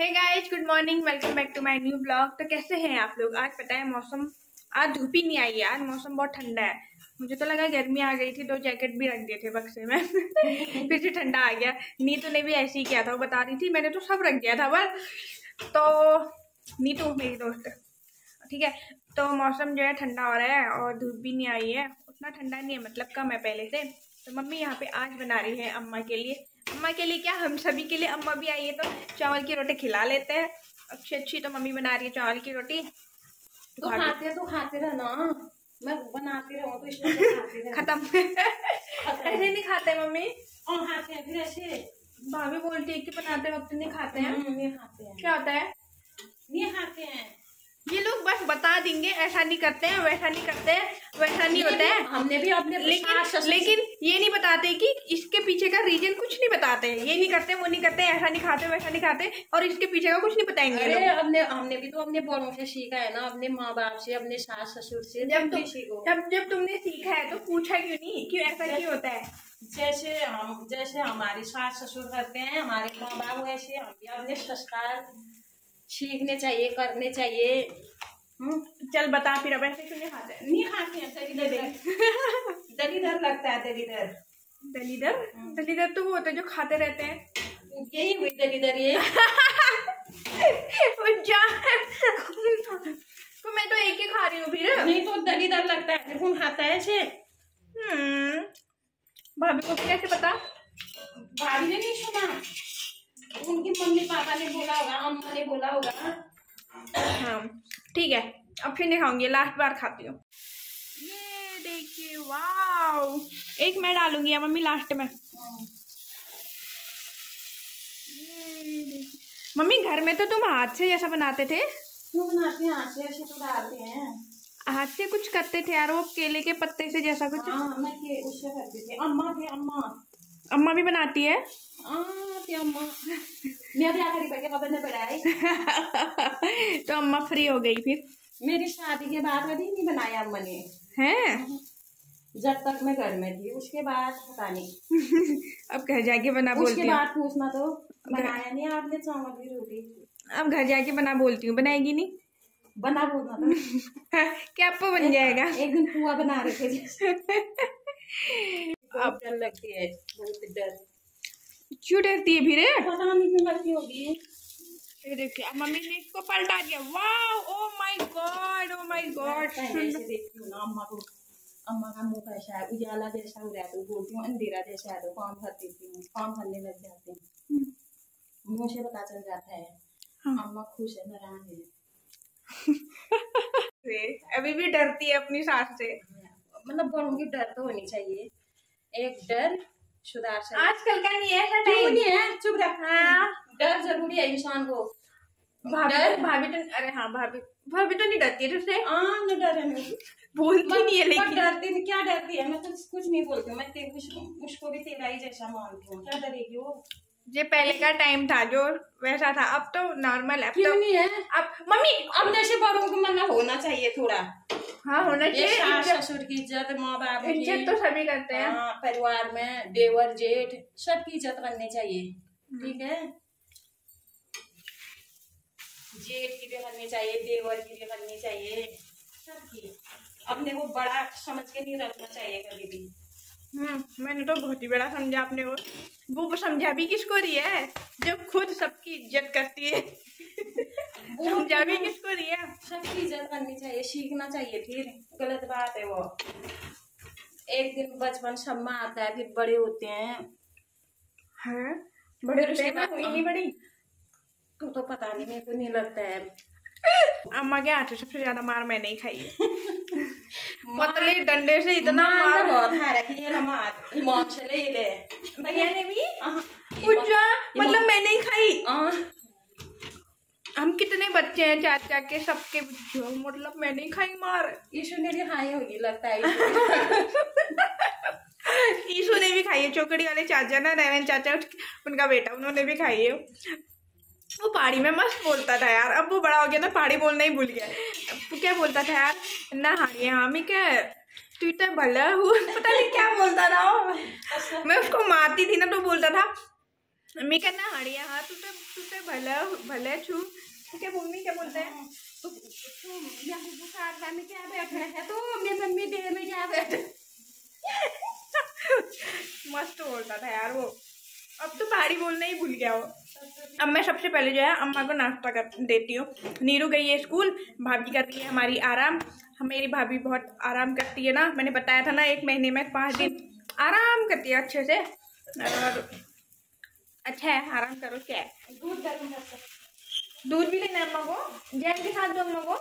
Hey guys, good morning, welcome back to my new blog. तो कैसे हैं आप लोग? आज पता है मौसम, आज धूप ही नहीं आई है, आज मौसम बहुत ठंडा है। मुझे तो लगा गर्मी आ गई थी, 2 जैकेट भी रख दिए थे बक्से में फिर से ठंडा आ गया। नीतू ने भी ऐसे ही किया था, वो बता रही थी, मैंने तो सब रख दिया था बस। तो नीतू मेरी दोस्त, ठीक है। तो मौसम जो है ठंडा हो रहा है और धूप भी नहीं आई है, उतना ठंडा नहीं है, मतलब कम है पहले से। तो मम्मी यहाँ पे आज बना रही है अम्मा के लिए, अम्मा के लिए क्या, हम सभी के लिए। अम्मा भी आई है तो चावल की रोटी खिला लेते हैं। अच्छी अच्छी तो मम्मी बना रही है चावल की रोटी। तो खाते रहना, मैं बनाती रहूं तो इसमें खाते रहना। खत्म ऐसे नहीं खाते मम्मी, और खाते हैं फिर ऐसे। भाभी बोलती है कि बनाते वक्त नहीं खाते हैं। नहीं खाते हैं। क्या होता है? नहीं खाते हैं। ये लोग बस बता देंगे, ऐसा नहीं करते हैं, वैसा नहीं करते हैं, वैसा नहीं होता है। हमने भी अपने लेकिन ये नहीं बताते कि इसके पीछे का रीजन कुछ नहीं बताते। ये नहीं करते, वो नहीं करते, ऐसा नहीं खाते, वैसा नहीं खाते, और इसके पीछे का कुछ नहीं बताएंगे। अरे हमने भी तो अपने बड़ों से सीखा है ना, अपने माँ बाप से, अपने सास ससुर से। जब तुमने सीखा है तो पूछा क्यों नहीं, क्यों ऐसा क्यों होता है? जैसे हमारे सास ससुर करते हैं, हमारे माँ बाप, वैसे हम भी अपने संस्कार सीखने चाहिए, करने चाहिए। चल बता फिर, अब ऐसे क्यों नहीं खाते? नहीं खाते हैं, दलीदर लगता है। दलीदर तो वो होते हैं जो खाते रहते हैं। यही हुई दलीदर ये। तो मैं तो एक ही खा रही हूँ फिर। नहीं तो दलीदर लगता है, कौन खाता है ऐसे? भाभी को कैसे पता? भाभी ने नहीं सुना, उनकी मम्मी पापा ने बोला होगा, अम्मा ने बोला होगा। हाँ ठीक है, अब फिर नहीं खाऊंगी, लास्ट बार खाती हूँ। ये देखिए, वाओ, एक मैं डालूंगी या मम्मी लास्ट में। मम्मी घर में तो तुम हाथ से जैसा बनाते थे। क्यों बनाते हैं? हाथ से ऐसे तो डालते हैं। हाथ से कुछ करते थे यार, वो केले के पत्ते से जैसा कुछ। हाँ, मैं उससे करती थी। अम्मा भी बनाती है। अम्मा मैं भी आखिरी पैके कब ने बनाई। तो अम्मा फ्री हो गई फिर। मेरी शादी के बाद कभी नहीं बनाया अम्मा ने। हैं? जब तक मैं घर में थी, उसके बाद पता नहीं। अब घर जाके बना बोलती हूँ। उसके बाद पूछना तो बनाया नहीं आपने चावल की रोटी। अब घर जाके बना बोलती हूँ, बनाएगी नहीं? बना बोलना था। क्या आपको बन जाएगा? एक दिन पुआ बना रहे थे। अब डर लगती है, बहुत डर। क्यों डरती है फिर? पता नहीं क्यों डरती होगी। देखिए मम्मी ने इसको पलटा दिया। Wow, oh my God, oh my God. ऐसे देखती हूँ ना अम्मा को, अम्मा का मुंह कैसा है, उजाला जैसा हो रहा है तो बोलती हूँ, अंधेरा जैसा है तो काम कर देती हूँ, काम करने लग जाते हैं। मुंह से पता चल जाता है। हाँ। अम्मा खुश है, नाराज है। अभी भी डरती है अपनी सास से। मतलब बड़ों की डर तो होनी चाहिए, एक डर सुधार से। आजकल का नहीं है, क्यों नहीं है? चुप रख। डर जरूरी है इंसान को। भाभी तो, अरे हाँ, भाभी तो नहीं डरती है तुझसे। नहीं डर नहीं, बोलती नहीं है, लेकिन डरती नहीं। क्या डरती है? मैं तो कुछ नहीं बोलती हूँ, मैं उसको भी तेरा ही जैसा मानती हूँ। क्या डरेगी वो? ये पहले का टाइम था जो वैसा था, अब तो नॉर्मल है। क्यों नहीं है? अब मम्मी, अब जैसे बड़ों को मतलब होना चाहिए थोड़ा। हाँ, होना चाहिए। सास ससुर की इज्जत, माँ बाप की इज्जत तो सभी करते हैं। परिवार में देवर जेठ सबकी इज्जत करनी चाहिए, ठीक है। जेठ की भी करनी चाहिए, देवर की भी करनी चाहिए, सबकी। अपने को बड़ा समझ के नहीं रखना चाहिए कभी भी। मैंने तो बहुत ही बड़ा समझा अपने को। वो समझा भी किसको रही है जब खुद सबकी इज्जत करती है। समझा भी किसको रही है? सबकी इज्जत करनी चाहिए, सीखना चाहिए। फिर गलत बात है वो। एक दिन बचपन सब में आता है, फिर बड़े होते हैं। हाँ, बड़े होते हैं। कोई नहीं बड़ी तो पता नहीं, मेरे को नहीं लगता है। अम्मा के हाथ से सबसे ज्यादा मार मैंने ही खाई है। पतले डंडे से इतना मार बहुत ले भैया ने भी मतलब मैंने ही खाई। हम कितने बच्चे हैं चाचा के, सबके मतलब मैंने ही खाई मार। ईशु ने भी खाई होगी लगता है। ईशु ने भी खाई है। चौकड़ी वाले चाचा ना, रेवन चाचा, उनका बेटा, उन्होंने भी खाई है। वो पहाड़ी में मस्त बोलता था यार, अब वो बड़ा हो गया ना, पहाड़ी बोलना ही भूल गया। क्या बोलता था यार, ना हाड़ी हामी क्या तू तो भला हूँ, पता नहीं क्या बोलता था। मैं उसको मारती थी ना तो बोलता था, मम्मी करना हड़िया हाँ तुझे भला भले छू क्या मम्मी क्या बोलते हैं तो यहाँ बुखार में क्या बैठे है तो मेरी मम्मी देह में क्या बैठे मस्त बोलता था यार वो। अब तो पहाड़ी बोलना ही भूल गया वो। अब मैं सबसे पहले जो है अम्मा को नाश्ता कर देती हूँ। नीरू गई है स्कूल, भाभी कर रही है हमारी आराम। मेरी भाभी बहुत आराम करती है ना, मैंने बताया था ना 1 महीने में 5 दिन आराम करती है अच्छे से। और अच्छा है, आराम करो। क्या है, दूध गर्म दूध भी लेना है अम्मा को, जैम के साथ दो अम्मा को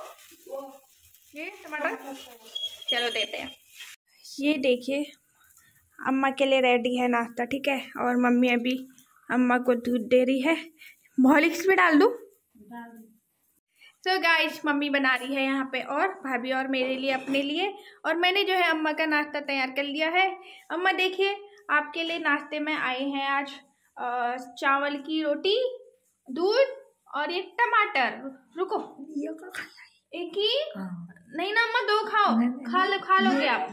ये टमाटर। चलो देते हैं। ये देखिए अम्मा के लिए रेडी है नाश्ता, ठीक है। और मम्मी अभी अम्मा को दूध दे रही है। हॉर्लिक्स भी डाल दूँ? तो गाइस मम्मी बना रही है यहाँ पे, और भाभी और मेरे लिए अपने लिए। और मैंने जो है अम्मा का नाश्ता तैयार कर लिया है। अम्मा देखिए आपके लिए नाश्ते में आए हैं आज चावल की रोटी, दूध और एक टमाटर। रुको एक ही नहीं ना अम्मा, 2 खाओ। खा लोगे आप?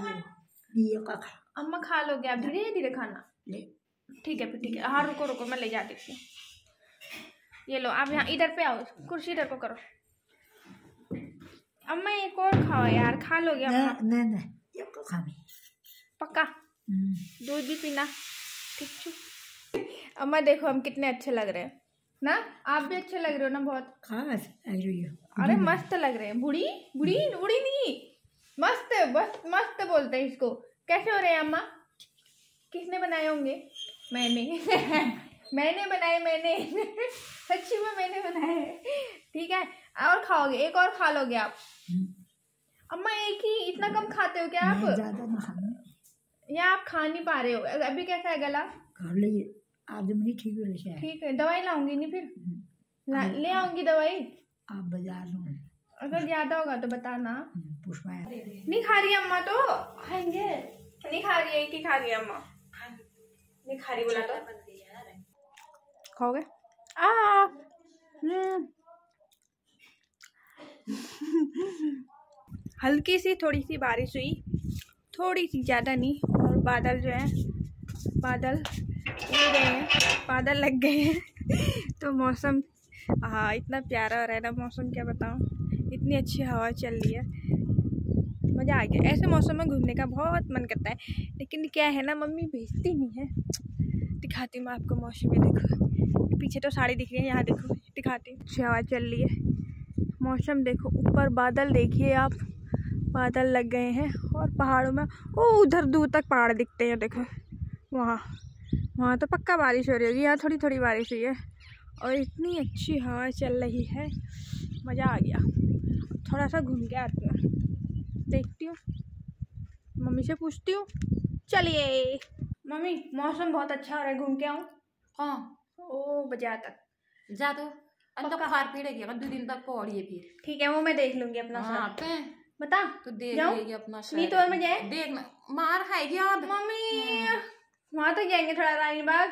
अम्मा खा लोगे आप, धीरे धीरे खाना। ठीक है फिर, ठीक है। हाँ रुको मैं ले जाती हूँ। ये लो आप यहाँ इधर पे आओ, कुर्सी इधर को करो। अम्मा एक और खाओ यार, खा लोगे अम्मा? नहीं पक्का दूध भी पीना, ठीक। अम्मा देखो हम कितने अच्छे लग रहे हैं ना, आप भी अच्छे लग रहे हो ना बहुत। अरे मस्त लग रहे हैं। बूढ़ी नहीं, मस्त बोलते हैं इसको। कैसे हो रहे हैं अम्मा? किसने बनाए होंगे? मैंने बनाए सच्ची में मैंने बनाए। ठीक है, और खाओगे? एक और खा लोगे आप? अम्मा एक ही, इतना कम खाते हो क्या आप? ज्यादा ना खाना, या आप खा नहीं पा रहे हो? अभी कैसा है गला? ठीक है, दवाई लाऊंगी नहीं फिर ले आऊंगी दवाई। आप बाजार में अगर ज्यादा होगा तो बताना। पुष्पा नहीं खा रही अम्मा, तो खाएंगे। नहीं खा रही है, एक ही खा रही है अम्मा। नहीं खा रही बोला तो खाओगे? हल्की सी थोड़ी सी बारिश हुई, थोड़ी सी, ज़्यादा नहीं। और बादल जो है बादल उड़ गए हैं, बादल लग गए हैं। तो मौसम हाँ इतना प्यारा हो रहा है ना मौसम, क्या बताऊँ। इतनी अच्छी हवा चल रही है, मज़ा आ गया। ऐसे मौसम में घूमने का बहुत मन करता है, लेकिन क्या है ना मम्मी भेजती नहीं है। दिखाती हूँ मैं आपको मौसम में, देखो पीछे तो साड़ी दिख रही है, यहाँ देखो दिखाती हूँ। अच्छी हवा चल रही है, मौसम देखो। ऊपर बादल देखिए आप, बादल लग गए हैं। और पहाड़ों में वो उधर दूर तक पहाड़ दिखते हैं, देखो वहाँ तो पक्का बारिश हो रही होगी। यहाँ थोड़ी थोड़ी बारिश हुई है और इतनी अच्छी हवा चल रही है, मज़ा आ गया। थोड़ा सा घूम के आती हूँ, देखती हूँ, मम्मी से पूछती हूँ। चलिए मम्मी, मौसम बहुत अच्छा हो रहा है, घूम के आऊँ? हाँ ओ बाजार तक जा दो, अंदर बुखार पीड़ेगी 2 दिन तक पौड़ी है फिर। ठीक है, वो मैं देख लूंगी अपना। हाँ बता तो देख लेगी अपना शहर। नहीं तो में जाए देखना, मार खाएगी आप मम्मी। वहाँ तक जाएंगे, थोड़ा रानीबाग,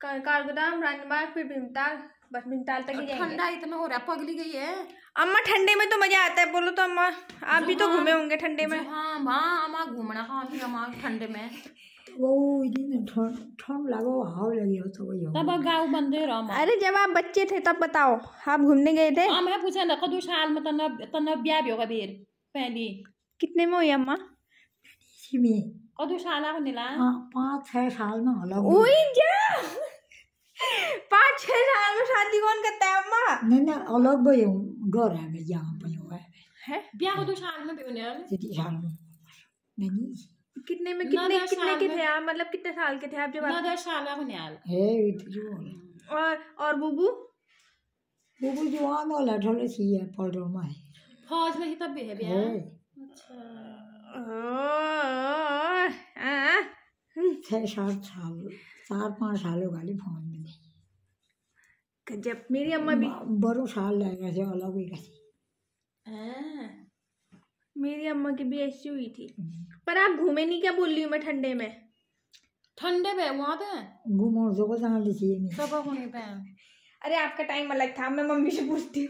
कारगोदाम, रानीबाग, फिर भीमताल, बस भीमताल तक ही जाएंगे। ठंडा इतना हो रहा है, पगली गई है अम्मा। ठंडे में तो मजा आता है, बोलो तो अम्मा। आप भी तो घूमे होंगे ठंडे में। हाँ अम्मा घूमना अम्मा ठंडे में वो ठंड लगो हाव लगी हो तो वही तब गाँव बंदे रहा। अरे जब आप बच्चे थे तब बताओ, आप घूमने गए थे? हाँ मैं पूछा ना, कदू साल में तन ब्याह भी होगा बेर पहली। कितने में हुई अम्मा? कदू साल नीला 5-6 साल में अलग। 5-6 साल में शादी कौन करता है अम्मा? नहीं अलग भाई घर है यहाँ पर है ब्याह 2 साल में भी होने साल में नहीं। कितने के थे आप? मतलब कितने साल के थे आप जब? 10 साल होने और बुबू जवान वाला थोड़े सी है, पढ़ रहा है फौज में ही तब भी है ब्याह। अच्छा 6-7 साल 4-5 साल हो गए फौज में। जब मेरी अम्मा भी बड़ो साल लगेगा से अलग हुई गई। मेरी अम्मा की भी ऐसी हुई थी। पर आप घूमे नहीं, क्या बोल रही हूँ मैं? ठंडे में वहाँ पे घूमो जो को जान लीजिए सब होने पे। अरे आपका टाइम अलग था, मैं मम्मी से पूछती हूँ।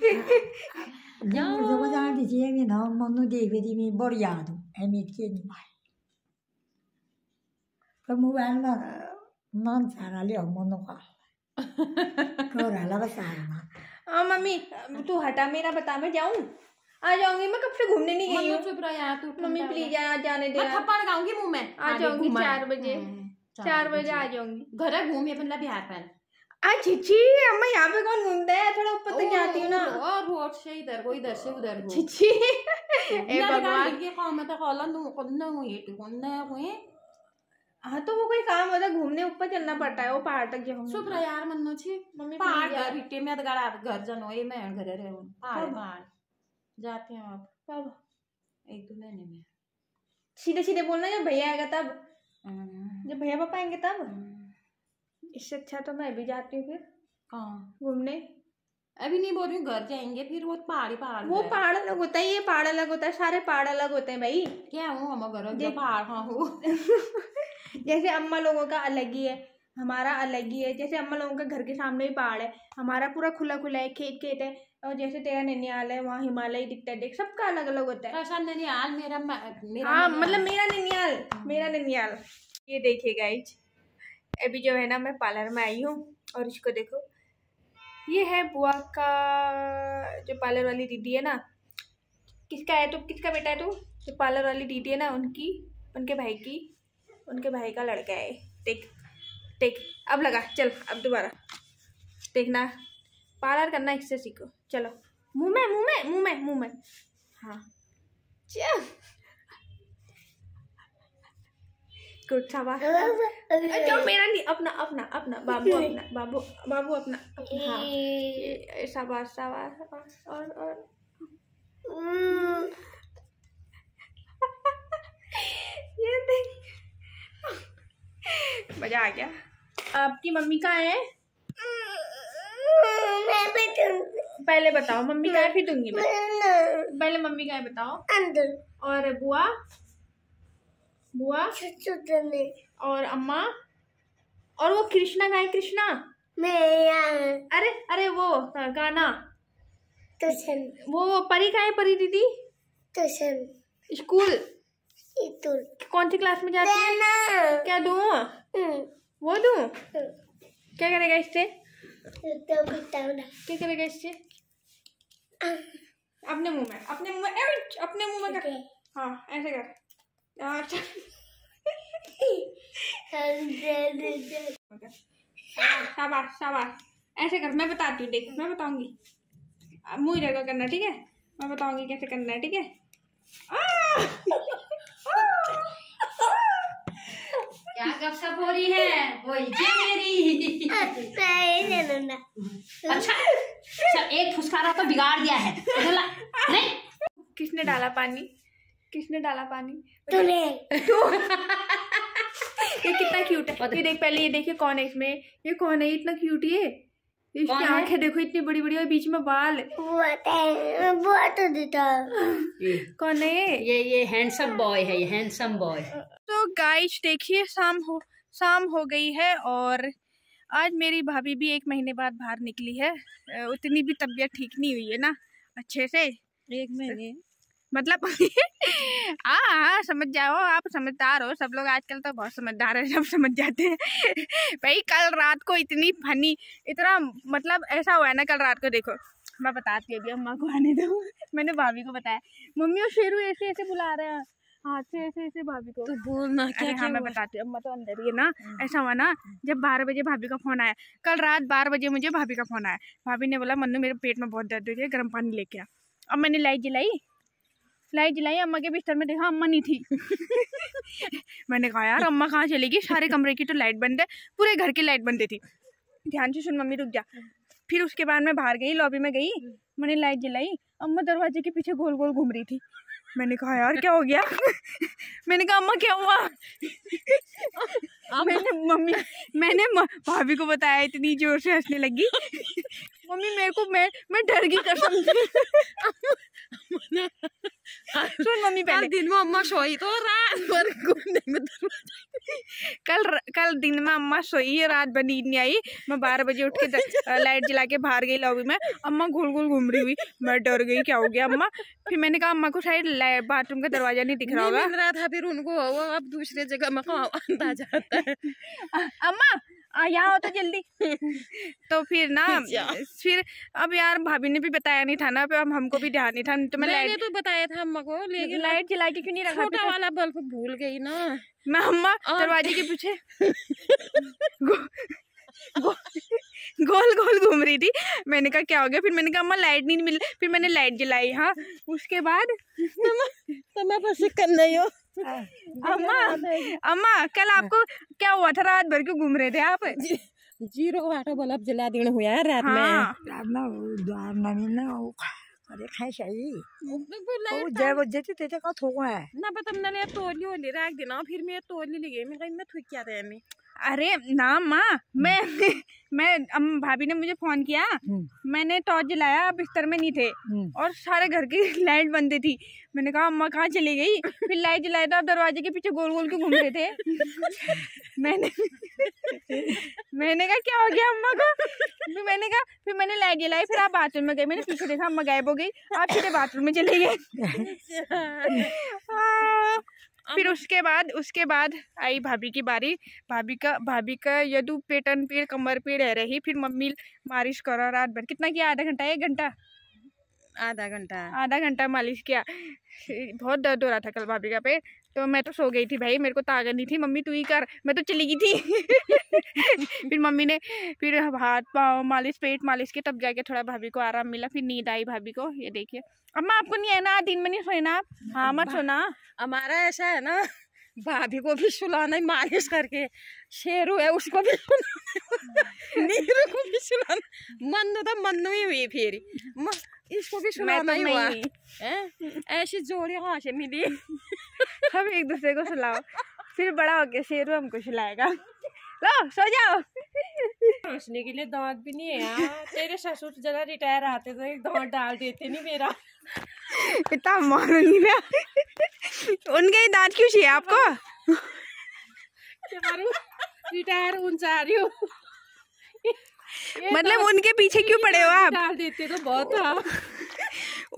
जो को जान लीजिए मैं ना मनु देख दी मैं बड़ी याद हूँ एमिट के नहीं भाई पर मोबाइल में नाम सारा ले मनु का कोराला बसाना। मम्मी तू हटा मेरा, बता मैं जाऊं? आ जाऊंगी मैं, कब से घूमने नहीं गई हूँ। चुप रह यार तू। मम्मी प्लीज जाने दे। मैं थप्पड़ लगाऊंगी मुंह में। आ जाऊंगी 4 बजे। 4 बजे आ जाऊंगी। घर घूमिए अपना बिहार पर। छिछी अम्मा, यहाँ पे कौन घूमता है? थोड़ा ऊपर तक जाती हूँ ना। और रोड से इधर को, इधर से उधर को। छिछी ए भगवान। ये काम तो कॉलन तू कोन्ना हुई तू कोन्ना हुई। हाँ तो वो कोई काम होता है, घूमने ऊपर चलना पड़ता है, वो पहाड़ तक जाऊंगी। चुप रह यार मन्नो छी। मम्मी पहाड़ घर इट्टे में घर जनो ये मैं घर रहे हूँ। पहाड़ जाते हैं आप कब? 1-2 महीने में। सीधे सीधे बोलना, जब भैया आएगा तब। जब भैया पापा आएंगे तब। इससे अच्छा तो मैं भी जाती हूँ फिर कहाँ घूमने। अभी नहीं बोल रही हूँ, घर जाएंगे फिर वो पहाड़। वो पहाड़ अलग होता है, ये पहाड़ अलग होता है, सारे पहाड़ अलग होते हैं भाई। क्या हूँ हम घर पहाड़ हाँ हो। जैसे अम्मा लोगों का अलग ही है, हमारा अलग ही है। जैसे अम्मा लोगों का घर के सामने ही पहाड़ है, हमारा पूरा खुला खुला है, खेत है। और जैसे तेरा नैनीहाल है, वहाँ हिमालय दिखता है, देख सबका अलग अलग होता है। नैनीहाल मेरा हाँ मतलब मेरा नैनीहाल। ये देखिए गाइज, अभी जो है ना मैं पार्लर में आई हूँ, और इसको देखो, ये है बुआ का जो पार्लर वाली दीदी है ना। किसका है तू? किसका बेटा है तू? जो पार्लर वाली दीदी है ना, उनके भाई का लड़का है। देख अब लगा, चल अब दोबारा देखना, पार्लर करना इससे सीखो। चलो मुंह में हाँ चल। गुड शाबाश। जो मेरा नहीं, अपना बाबू अपना हाँ शाबाश। और ये देख, मजा आ गया। आपकी मम्मी कहाँ है? पहले बताओ मम्मी कहाँ है, फिर दूंगी मैं। पहले मम्मी कहाँ है बताओ। अंदर। और बुआ और अम्मा, और वो कृष्णा कहाँ है? कृष्णा अरे वो गाना वो परी कहाँ है? परी दीदी स्कूल कौन सी क्लास में जाती है? क्या दूँ? वो दूँ? क्या करेगा इससे? क्या करेगा इससे? अपने मुंह में कर। हाँ ऐसे कर। शाबाश ऐसे कर। मैं बताती हूँ, देख मैं बताऊंगी। मुंह जगह करना, ठीक है? मैं बताऊंगी कैसे करना है, ठीक है? क्या गपशप हो रही है? वही मेरी। अच्छा एक फुसकारा तो बिगाड़ दिया है। नहीं किसने डाला पानी? तूने। ये कितना क्यूट है। ये देख, पहले ये देखिए कौन है इसमें। ये कौन है? इतना क्यूट है। इसकी आंखें देखो इतनी बड़ी बड़ी, और बीच में बाल। कौन है ये हैंडसम बॉय है, ये हैंडसम बॉय। तो गाइस देखिए, शाम हो गई है, और आज मेरी भाभी भी 1 महीने बाद बाहर निकली है। उतनी भी तबीयत ठीक नहीं हुई है ना अच्छे से। 1 महीने मतलब हाँ समझ जाओ, आप समझदार हो। सब लोग आजकल तो बहुत समझदार है, सब समझ जाते हैं। भाई कल रात को इतनी फनी, इतना मतलब ऐसा हुआ है ना कल रात को। देखो मैं बताती हूँ, अभी अम्मा को आने दो। मैंने भाभी को बताया, मम्मी और शेरू ऐसे बुला रहे हैं हाथ से, ऐसे भाभी को। तो बोलना क्या? हाँ मैं बताती हूँ, अम्मा तो अंदर ही है ना। ऐसा हुआ ना, जब 12 बजे भाभी का फोन आया, कल रात 12 बजे मुझे भाभी का फोन आया। भाभी ने बोला मन्नू मेरे पेट में बहुत दर्द हो रही है, गर्म पानी लेके आ। अब मैंने लाइट जलाई, अम्मा के बिस्तर में देखा अम्मा नहीं थी। मैंने कहा यार अम्मा कहाँ चलेगी? सारे कमरे की तो लाइट बंद है, पूरे घर की लाइट बंद थी। ध्यान से सुन मम्मी, रुक जा। फिर उसके बाद मैं बाहर गई, लॉबी में गई, मैंने लाइट जलाई, अम्मा दरवाजे के पीछे गोल गोल घूम रही थी। मैंने कहा यार क्या हो गया? मैंने कहा अम्मा क्या हुआ? मैंने भाभी को बताया, इतनी जोर से हंसने लगी। मम्मी मेरे को मैं डर गई कसम से। सुन मम्मी, पहले दिन में अम्मा सोई तो रात भर घूमने में कल दिन में अम्मा सोई, रात भर नींद नहीं आई। मैं 12 बजे उठ के लाइट जला के बाहर गई लॉबी में, अम्मा गोल गोल घूम रही हुई। मैं डर गई, क्या हो गया अम्मा? फिर मैंने कहा अम्मा को शायद बाथरूम का दरवाजा नहीं दिख रहा होगा। था फिर उनको वो अब दूसरे जगह में अंदाज आता है। यहाँ हो तो जल्दी। तो फिर ना फिर अब यार भाभी ने भी बताया नहीं था ना, अब हमको भी ध्यान नहीं था, तो मैंने तो बताया था अम्मा को, लेकिन लाइट जला के क्यों नहीं रखा? छोटा वाला बल्ब भूल गई ना मैं। अम्मा दरवाजे के पीछे गोल गोल घूम रही थी। मैंने कहा क्या हो गया? फिर मैंने कहा अम्मा लाइट नहीं मिल, फिर मैंने लाइट जलाई। हाँ उसके बाद मैं बस कर रही हो। अम्मा कल आपको क्या हुआ था? रात भर क्यों घूम रहे थे आप? 0 वाट बल्ब जला देना हुआ है रात में। रात में द्वार नवीन अरे खाई सही वो जब जेते तेते का थोको है ना पता मैंने तोली ओली रख देना, फिर मैं तोली लगी मैं कहीं मैं थूक क्या था मैं। अरे ना माँ, मैं भाभी ने मुझे फोन किया, मैंने टॉर्च जलाया, बिस्तर में नहीं थे और सारे घर की लाइट बंद थी। मैंने कहा अम्मा कहाँ चली गई? फिर लाइट जलाया था, दरवाजे के पीछे गोल गोल क्यों घूम रहे थे? मैंने कहा क्या हो गया अम्मा को? फिर मैंने लाइट जलाई, फिर आप बाथरूम में गए, मैंने पीछे देखा अम्मा गायब हो गई, आप सीधे बाथरूम में चले गए। फिर उसके बाद आई भाभी की बारी। भाभी का यदु पेटन पीड़ कमर पीड़ है रही। फिर मम्मी मालिश करो रात भर। कितना किया? आधा घंटा 1 घंटा? आधा घंटा मालिश किया। बहुत दर्द हो रहा था कल भाभी का पेट, तो मैं तो सो गई थी भाई, मेरे को ताकत नहीं थी। मम्मी तू ही कर, मैं तो चली गई थी। फिर मम्मी ने फिर हाथ पाँव मालिश, पेट मालिश के, तब जाके थोड़ा भाभी को आराम मिला। फिर नींद आई भाभी को। ये देखिए अम्मा आपको नहीं है ना, दिन में नहीं सोए ना आप? हाँ मत सोना। हमारा ऐसा है ना, भाभी को भी सुलाना है मालिश करके, शेरू है उसको भी नीरू को भी सुलाना, मन्नू तो मन्नू ही हुई, फिर इसको भी सुलाना ही हुआ। ऐसी जोड़ी कहाँ से मिली? हम एक दूसरे को सुलाओ, फिर बड़ा हो गया शेरू हमको सुलाएगा। लो सो जाओ। रोशनी के लिए दांत भी नहीं है यार। तेरे ससुर जरा रिटायर आते तो एक दांत डाल देते नहीं मेरा। इतना मारूंगी मैं। उनके ही दांत क्यों चाहिए आपको? रिटायर उन चाह रही हूँ, मतलब उनके पीछे क्यों पड़े हो आप? डाल देते तो बहुत था।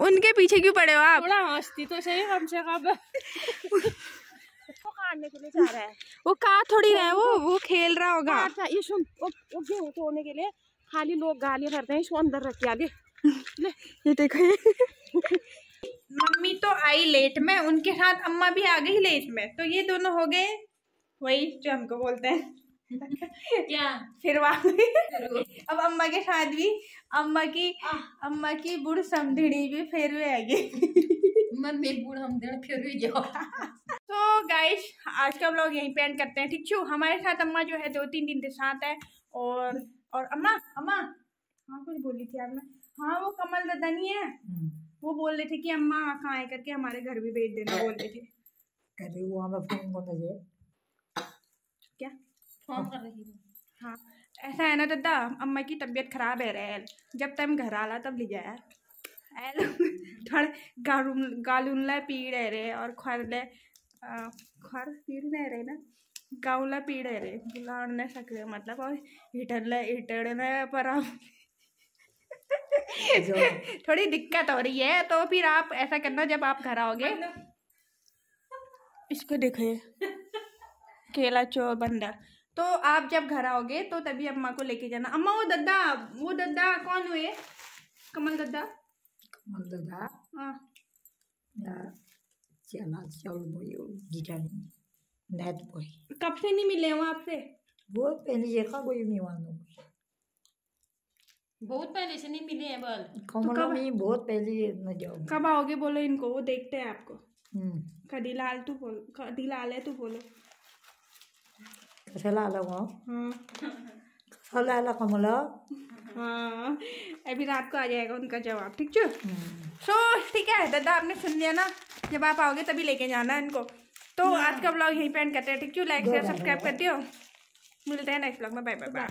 उनके पीछे क्यों पड़े हो आप? थोड़ा हंसती तो सही कम से कम। काटने के लिए जा रहा है वो, काट थोड़ी रहा है वो खेल रहा होगा। ये सुन, वो गेहूं तोड़ने के लिए खाली लोग गालियां करते हैं, इसको अंदर रख के ले। ये देखो मम्मी तो आई लेट में, उनके साथ अम्मा भी आ गई लेट में, तो ये दोनों हो गए वही जो हमको बोलते हैं क्या फिर अब अम्मा के साथ भी अम्मा की बुढ़ समझड़ी भी फिर आएगी। मम्मी बुढ़ हम फिर जाओ। तो गाइस आज का व्लॉग यहीं पे एंड करते हैं, ठीक छू। हमारे साथ अम्मा जो है 2-3 दिन के साथ है, और अम्मा हाँ कुछ बोली थी आपने? हाँ वो कमल दादा नहीं है, वो बोल रहे थे कि अम्मा कहाँ आए करके हमारे घर भी भेज देना बोल रहे थे। अरे वो हमें फोन कर दे क्या फोन कर रही हूँ? हाँ ऐसा है ना दादा, अम्मा की तबीयत खराब है रे, जब टाइम घर आला तब ले जाया थोड़ा गालूनला पीड़ है रे, और खर पीड़ नहीं रहे ना, गाउला पीड़ है रे, बुला नहीं सकते मतलब, और हिटड़ने पर थोड़ी दिक्कत हो रही है। तो फिर आप ऐसा करना, जब आप घर आओगे, इसको देखिए केला चोर बंदर, तो आप जब घर आओगे तो तभी अम्मा को लेके जाना। अम्मा वो दद्दा कौन हुए? कमल दद्दा हाँ कब से नहीं मिले हो आपसे? बहुत पहले कोई नहीं बहुत पहले से नहीं मिले हैं बल। कमला में बहुत पहले न जाओ। कब आओगे बोलो इनको, वो देखते हैं आपको। कदी लाल तू बोल, कदी लाल है तू बोलो। कैसे लाल हो? हाँ कैसे लाल कमला? हाँ अभी रात को आ जाएगा उनका जवाब, ठीक है। सो ठीक है दादा, आपने सुन लिया ना, जब आप आओगे तभी लेके जाना इनको। तो आज का ब्लॉग यहीं पे एंड करते हैं, ठीक है। लाइक शेयर सब्सक्राइब कर दियो, मिलते हैं नेक्स्ट ब्लॉग में, बाय बाय बाय।